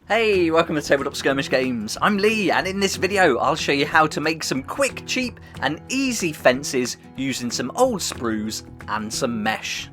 Hey, welcome to Tabletop Skirmish Games. I'm Lee, and in this video I'll show you how to make some quick, cheap and easy fences using some old sprues and some mesh.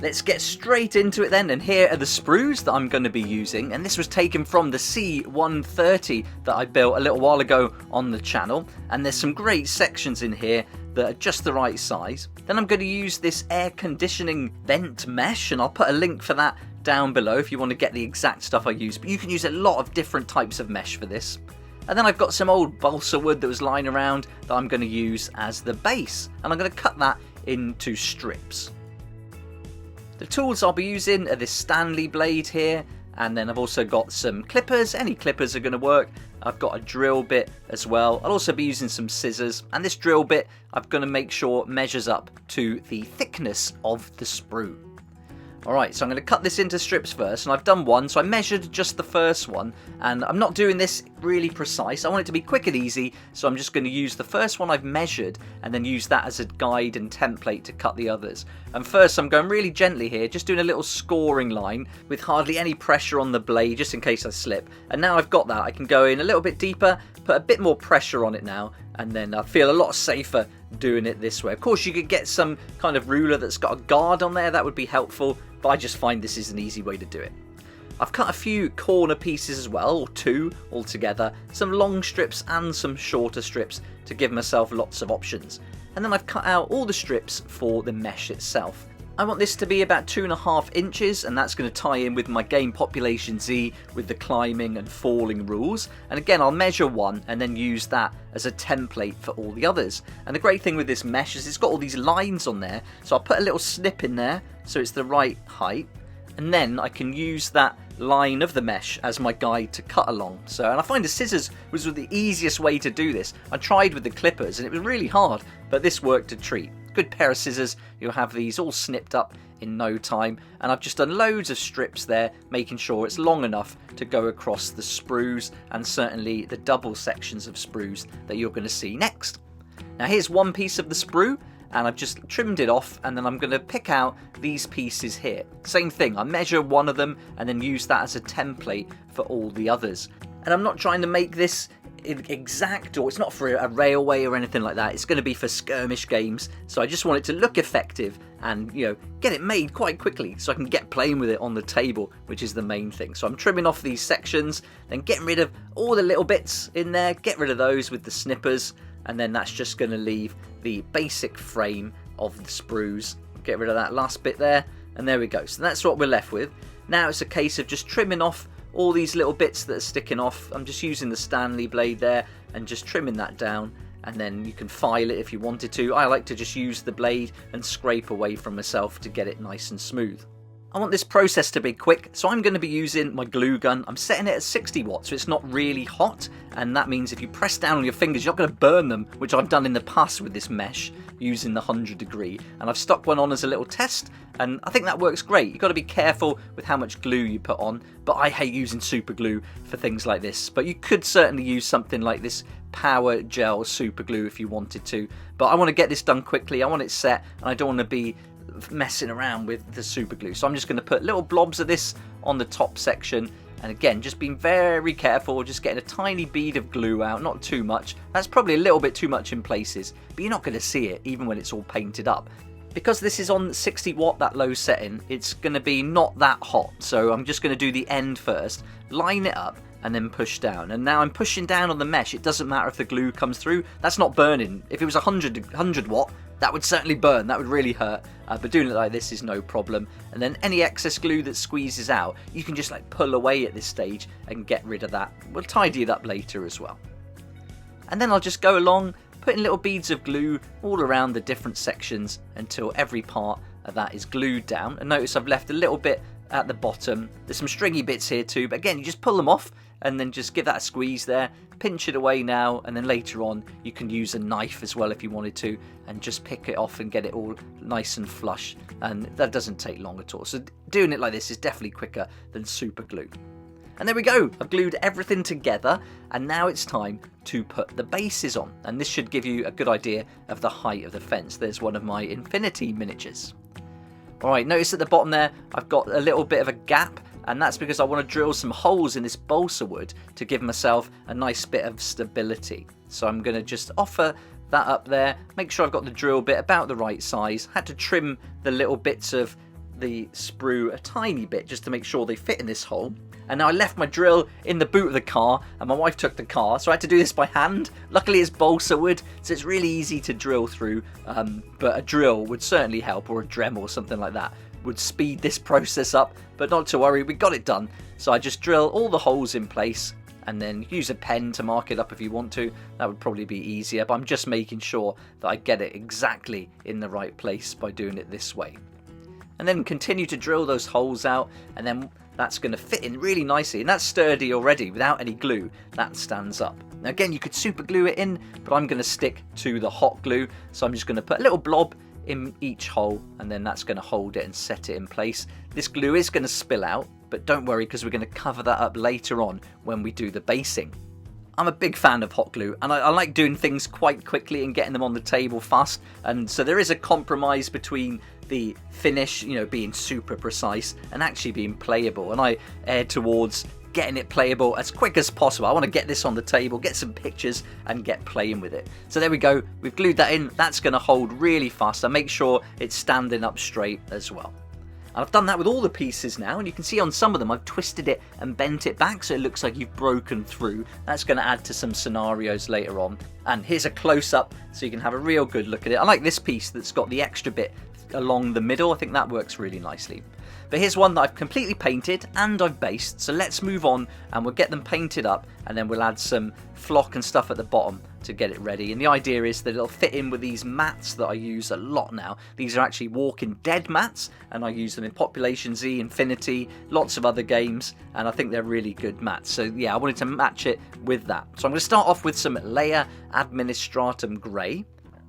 Let's get straight into it then, and here are the sprues that I'm going to be using, and this was taken from the C130 that I built a little while ago on the channel, and there's some great sections in here that are just the right size. Then I'm going to use this air conditioning vent mesh, and I'll put a link for that down below if you want to get the exact stuff I use, but you can use a lot of different types of mesh for this. And then I've got some old balsa wood that was lying around that I'm going to use as the base, and I'm going to cut that into strips. The tools I'll be using are this Stanley blade here, and then I've also got some clippers. Any clippers are going to work. I've got a drill bit as well. I'll also be using some scissors, and this drill bit I'm going to make sure measures up to the thickness of the sprue. Alright, so I'm going to cut this into strips first, and I've done one, so I measured just the first one, and I'm not doing this really precise. I want it to be quick and easy, so I'm just going to use the first one I've measured, and then use that as a guide and template to cut the others. And first I'm going really gently here, just doing a little scoring line with hardly any pressure on the blade, just in case I slip. And now I've got that, I can go in a little bit deeper, put a bit more pressure on it now, and then I feel a lot safer doing it this way. Of course you could get some kind of ruler that's got a guard on there, that would be helpful, but I just find this is an easy way to do it. I've cut a few corner pieces as well, or two altogether, some long strips and some shorter strips to give myself lots of options. And then I've cut out all the strips for the mesh itself. I want this to be about 2.5 inches, and that's going to tie in with my game Population Z with the climbing and falling rules. And again, I'll measure one and then use that as a template for all the others. And the great thing with this mesh is it's got all these lines on there, so I'll put a little snip in there so it's the right height, and then I can use that line of the mesh as my guide to cut along. So, and I find the scissors was the easiest way to do this. I tried with the clippers and it was really hard, but this worked a treat. Good pair of scissors, you'll have these all snipped up in no time, and I've just done loads of strips there, making sure it's long enough to go across the sprues and certainly the double sections of sprues that you're going to see next. Now here's one piece of the sprue, and I've just trimmed it off, and then I'm going to pick out these pieces here. Same thing, I measure one of them and then use that as a template for all the others. And I'm not trying to make this exact, or it's not for a railway or anything like that. It's going to be for skirmish games, so I just want it to look effective and, you know, get it made quite quickly so I can get playing with it on the table, which is the main thing. So I'm trimming off these sections, then getting rid of all the little bits in there, get rid of those with the snippers, and then that's just going to leave the basic frame of the sprues. Get rid of that last bit there, and there we go. So that's what we're left with. Now it's a case of just trimming off all these little bits that are sticking off. I'm just using the Stanley blade there and just trimming that down, and then you can file it if you wanted to. I like to just use the blade and scrape away from myself to get it nice and smooth. I want this process to be quick, so I'm going to be using my glue gun. I'm setting it at 60 watts, so it's not really hot, and that means if you press down on your fingers, you're not going to burn them, which I've done in the past with this mesh using the 100 degree. And I've stuck one on as a little test, and I think that works great. You've got to be careful with how much glue you put on, but I hate using super glue for things like this. But you could certainly use something like this power gel super glue if you wanted to. But I want to get this done quickly, I want it set, and I don't want to be messing around with the super glue. So I'm just going to put little blobs of this on the top section, and again just being very careful, just getting a tiny bead of glue out, not too much. That's probably a little bit too much in places, but you're not going to see it even when it's all painted up. Because this is on 60 watt, that low setting, it's going to be not that hot, so I'm just going to do the end first, line it up, and then push down. And now I'm pushing down on the mesh. It doesn't matter if the glue comes through, that's not burning. If it was 100 watt, that would certainly burn, that would really hurt, but doing it like this is no problem. And then any excess glue that squeezes out, you can just like pull away at this stage and get rid of that. We'll tidy it up later as well. And then I'll just go along, putting little beads of glue all around the different sections until every part of that is glued down. And notice I've left a little bit at the bottom. There's some stringy bits here too, but again, you just pull them off and then just give that a squeeze there, pinch it away now, and then later on you can use a knife as well if you wanted to, and just pick it off and get it all nice and flush, and that doesn't take long at all. So doing it like this is definitely quicker than super glue. And there we go, I've glued everything together, and now it's time to put the bases on, and this should give you a good idea of the height of the fence. There's one of my infinity miniatures. Alright, notice at the bottom there I've got a little bit of a gap and that's because I want to drill some holes in this balsa wood to give myself a nice bit of stability. So I'm going to just offer that up there, make sure I've got the drill bit about the right size. Had to trim the little bits of the sprue a tiny bit just to make sure they fit in this hole. And now I left my drill in the boot of the car, and my wife took the car, so I had to do this by hand. Luckily it's balsa wood, so it's really easy to drill through, but a drill would certainly help, or a Dremel or something like that would speed this process up, but not to worry, we got it done. So I just drill all the holes in place, and then use a pen to mark it up if you want to. That would probably be easier, but I'm just making sure that I get it exactly in the right place by doing it this way. And then continue to drill those holes out, and then that's going to fit in really nicely, and that's sturdy already without any glue. That stands up. Now again, you could super glue it in, but I'm going to stick to the hot glue, so I'm just going to put a little blob in each hole, and then that's going to hold it and set it in place. This glue is going to spill out, but don't worry, because we're going to cover that up later on when we do the basing. I'm a big fan of hot glue, and I like doing things quite quickly and getting them on the table fast, and so there is a compromise between the finish, you know, being super precise and actually being playable, and I err towards getting it playable as quick as possible. I want to get this on the table, get some pictures, and get playing with it. So there we go, we've glued that in. That's going to hold really fast, and make sure it's standing up straight as well. And I've done that with all the pieces now, and you can see on some of them I've twisted it and bent it back so it looks like you've broken through. That's going to add to some scenarios later on. And here's a close-up so you can have a real good look at it. I like this piece that's got the extra bit along the middle. I think that works really nicely. But here's one that I've completely painted and I've based, so let's move on and we'll get them painted up, and then we'll add some flock and stuff at the bottom to get it ready. And the idea is that it'll fit in with these mats that I use a lot now. These are actually Walking Dead mats, and I use them in Population Z, Infinity, lots of other games, and I think they're really good mats. So yeah, I wanted to match it with that. So I'm going to start off with some Layer Administratum Grey.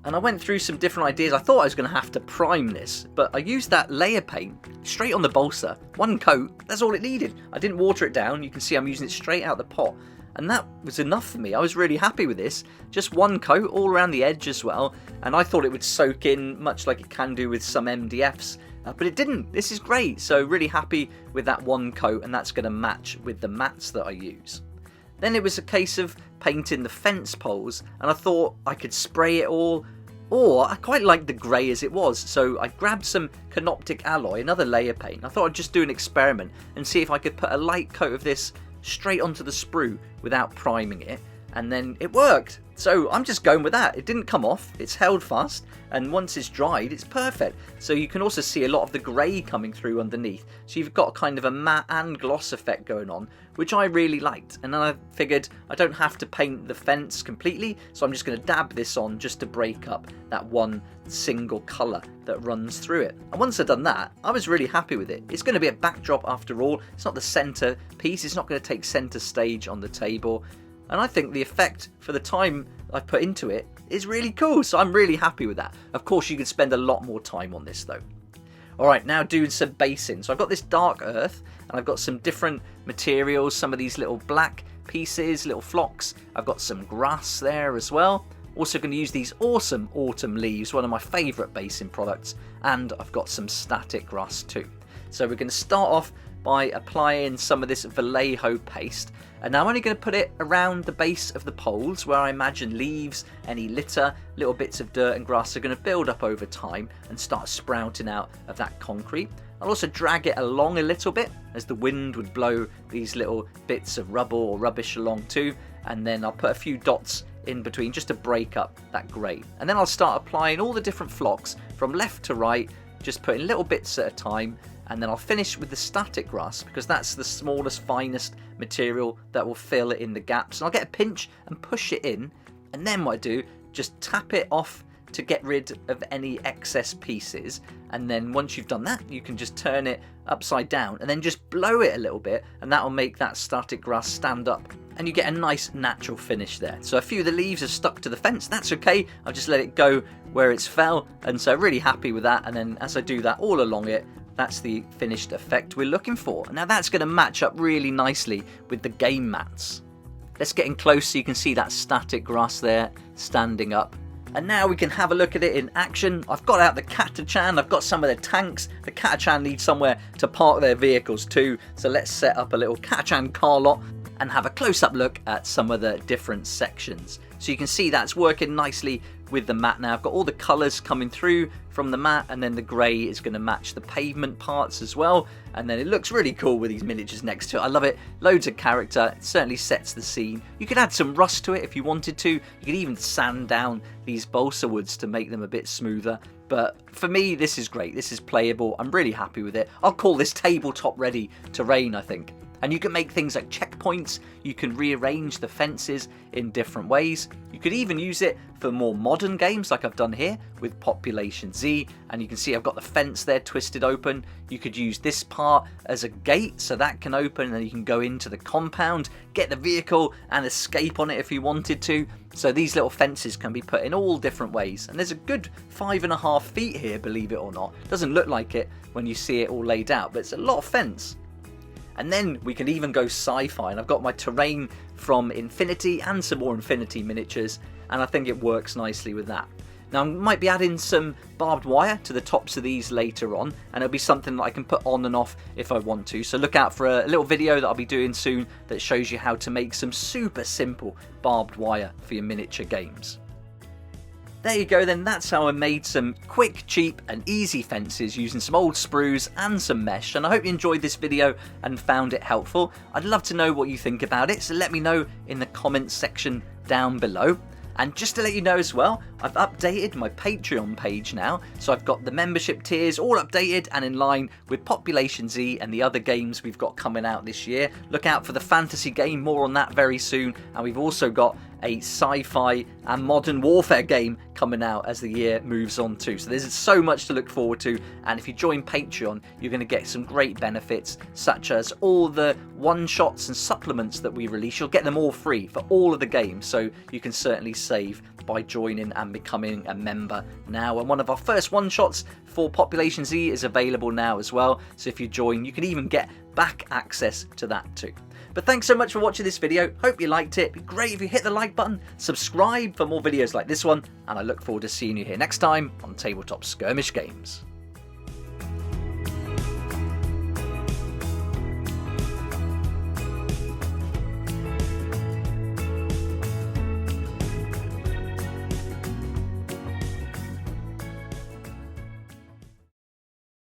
And I went through some different ideas. I thought I was going to have to prime this, but I used that layer paint straight on the balsa. One coat, that's all it needed. I didn't water it down. You can see I'm using it straight out the pot. And that was enough for me. I was really happy with this. Just one coat all around the edge as well. And I thought it would soak in much like it can do with some MDFs. But it didn't. This is great. So really happy with that one coat, and that's going to match with the mats that I use. Then it was a case of painting the fence poles, and I thought I could spray it all, or I quite liked the grey as it was, so I grabbed some Canoptic Alloy, another layer paint. I thought I'd just do an experiment and see if I could put a light coat of this straight onto the sprue without priming it, and then it worked. So I'm just going with that. It didn't come off, it's held fast, and once it's dried, it's perfect. So you can also see a lot of the grey coming through underneath. So you've got kind of a matte and gloss effect going on, which I really liked. And then I figured I don't have to paint the fence completely, so I'm just going to dab this on just to break up that one single colour that runs through it. And once I've done that, I was really happy with it. It's going to be a backdrop after all. It's not the centre piece. It's not going to take centre stage on the table. And I think the effect for the time I put into it is really cool, so I'm really happy with that. Of course, you could spend a lot more time on this though. Alright, now doing some basing. So I've got this dark earth, and I've got some different materials, some of these little black pieces, little flocks. I've got some grass there as well. Also going to use these awesome autumn leaves, one of my favourite basing products, and I've got some static grass too. So we're going to start off by applying some of this Vallejo paste, and now I'm only going to put it around the base of the poles where I imagine leaves, any litter, little bits of dirt and grass are going to build up over time and start sprouting out of that concrete. I'll also drag it along a little bit as the wind would blow these little bits of rubble or rubbish along too, and then I'll put a few dots in between just to break up that grey. And then I'll start applying all the different flocks from left to right, just putting little bits at a time. And then I'll finish with the static grass because that's the smallest, finest material that will fill it in the gaps. And I'll get a pinch and push it in, and then what I do, just tap it off to get rid of any excess pieces. And then once you've done that, you can just turn it upside down and then just blow it a little bit, and that will make that static grass stand up. And you get a nice natural finish there. So a few of the leaves are stuck to the fence. That's okay. I'll just let it go where it's fell. And so really happy with that. And then as I do that all along it, that's the finished effect we're looking for. Now that's going to match up really nicely with the game mats. Let's get in close so you can see that static grass there standing up. And now we can have a look at it in action. I've got out the Catachan, I've got some of the tanks. The Catachan need somewhere to park their vehicles too. So let's set up a little Catachan car lot and have a close-up look at some of the different sections. So you can see that's working nicely with the mat now. I've got all the colours coming through from the mat, and then the grey is going to match the pavement parts as well. And then it looks really cool with these miniatures next to it. I love it. Loads of character. It certainly sets the scene. You could add some rust to it if you wanted to. You could even sand down these balsa woods to make them a bit smoother. But for me, this is great. This is playable. I'm really happy with it. I'll call this tabletop ready terrain, I think. And you can make things like checkpoints, you can rearrange the fences in different ways. You could even use it for more modern games like I've done here with Population Z. And you can see I've got the fence there twisted open. You could use this part as a gate so that can open, and then you can go into the compound, get the vehicle and escape on it if you wanted to. So these little fences can be put in all different ways. And there's a good 5.5 feet here, believe it or not. Doesn't look like it when you see it all laid out, but it's a lot of fence. And then we can even go sci-fi, and I've got my terrain from Infinity and some more Infinity miniatures, and I think it works nicely with that. Now I might be adding some barbed wire to the tops of these later on, and it'll be something that I can put on and off if I want to. So look out for a little video that I'll be doing soon that shows you how to make some super simple barbed wire for your miniature games. There you go then, that's how I made some quick, cheap and easy fences using some old sprues and some mesh, and I hope you enjoyed this video and found it helpful. I'd love to know what you think about it, so let me know in the comments section down below. And just to let you know as well, I've updated my Patreon page now, so I've got the membership tiers all updated and in line with Population Z and the other games we've got coming out this year. Look out for the fantasy game, more on that very soon, and we've also got a sci-fi and modern warfare game coming out as the year moves on too. So there's so much to look forward to, and if you join Patreon, you're going to get some great benefits, such as all the one-shots and supplements that we release. You'll get them all free for all of the games, so you can certainly save by joining and becoming a member now. And one of our first one-shots for Population Z is available now as well, so if you join, you can even get back access to that too. But thanks so much for watching this video. Hope you liked it. It'd be great if you hit the like button, subscribe for more videos like this one, and I look forward to seeing you here next time on Tabletop Skirmish Games.